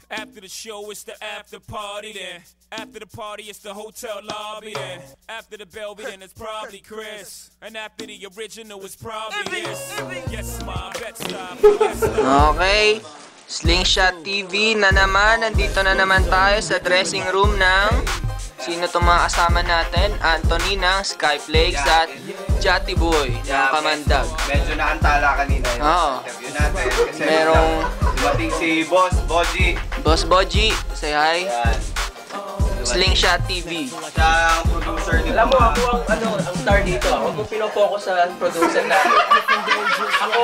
After the show, it's the after party then. After the party, it's the hotel lobby then. After the Belby, then it's probably Chris. And after the original, it's probably Yes, ma, bet stop. Okay. Slingshot TV na naman. Nandito na naman tayo sa dressing room ng sino itong mga kasama natin? Anthony ng Skyflakes at Jati Boy ng Kamandag. Medyo naantala kanina yung interview natin. Kasi merong dumating si Boss Boji. Boss Boji, say hi. Yan. Slingshot TV. Siya ang producer nito. Alam mo, ako ang star dito. Huwag mong pinopokus sa producer natin. Ako,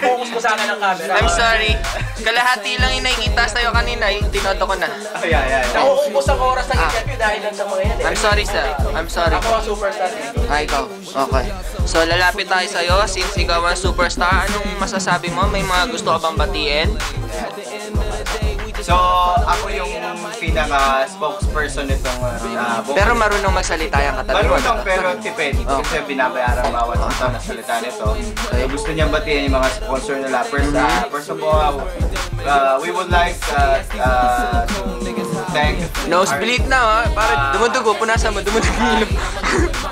focus mo sana ng camera. I'm sorry. Kalahati lang yung nakikita sa'yo kanina. Tinoto ko na. Ayan. Nauubos ang oras ng interview dahil lang sa mga yan. I'm sorry, sir. I'm sorry. Ako ang superstar dito. Ikaw. Okay. So, lalapit tayo sa'yo. Since ikaw ang superstar, anong masasabi mo? May mga gusto ka bang batiin? So, ako yung pinaka-spokesperson nitong Pero marunong magsalita yung katawan. marunong pero tipid. Kasi binabayaran bawat isa na salita nito. Gusto niyang batiin yung mga sponsor nila. First of all, we would like to thank Nosebleed na, ha? Parang dumudugo. Punasan mo. Dumudugo yung ilong.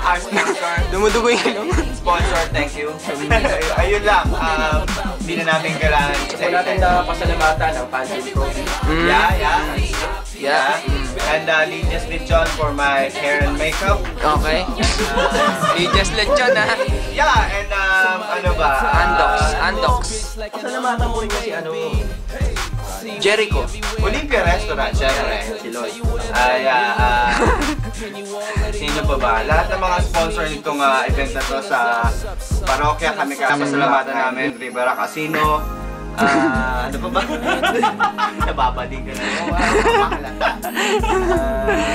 our sponsor. Dumudugo yung ilong. Sponsor, thank you. Ayun lang. Hindi na natin kailangan. Gusto natin na pasalamatan ng Pantene Trophy. Yeah. And Linyas Lechon for my hair and makeup. Okay. Just Lechon, ha? Yeah, and ano ba? Andox. Pasalamatan mo rin kasi Jericho. Olympia Restaurant, syempre. Si Lloyd. Sino pa ba? Lahat ng mga sponsor nitong event na to sa parokya kami kapasalamatan namin. Rivera Casino. Ano pa ba? Nababading ka na.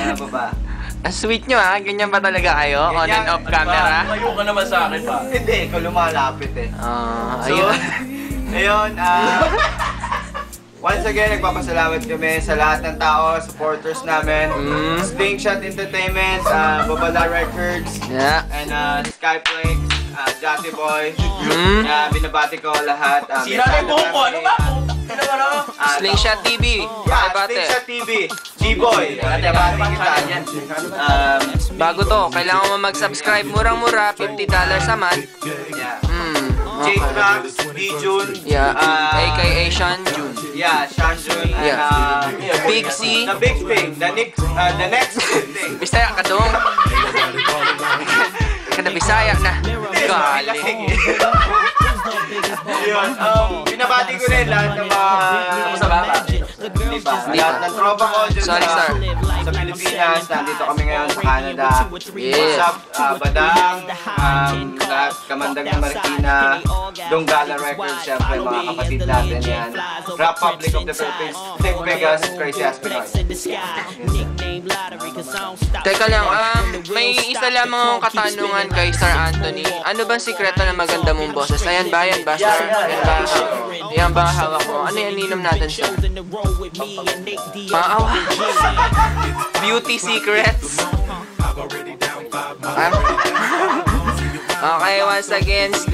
Ano pa ba? Ang sweet nyo, ha? Ganyan ba talaga kayo? On and off camera? Mayo ka naman sa akin pa. Hindi, ikaw lumalapit eh. Ayun. Ayun, once again, nagpapasalamat kami sa lahat ng tao, supporters namin. Slingshot Entertainment, Babala Records, and Skyflakes, Jati Boy. Binabati ko lahat. Sira na yung buhok ko! Ano ba? Slingshot TV. Slingshot TV, G-Boy. Binabati kita. Bago to, kailangan mo mag-subscribe. Murang-mura, $50 a month. J-Trax, D-Jun. A.K.A. Sean Jun. Sean Jun. Big C. The big thing. The next big thing. Bisaya ka dong. Kada Bisaya na. Galing. Yun. Binabati ko rin lahat ng mga sa baba. Lahat ng tropa ko dyan sa Pilipinas. Nandito kami ngayon sa Canada. What's up, Badang, lahat Kamandag ng Marikina, Donggala Records, syempre mga kapatid natin yan. Rap Public of the Philippines, Nick Vegas, Crazy Ass Pinoy. Teka lang, may isa lamang akong katanungan kay Sir Anthony. Ano bang sikreto ng maganda mong boses? Ayan ba, Sir? Yan ba hawak mo? Ano yung ininom natin, Sir? Maawa. Beauty secrets. Okay, once again,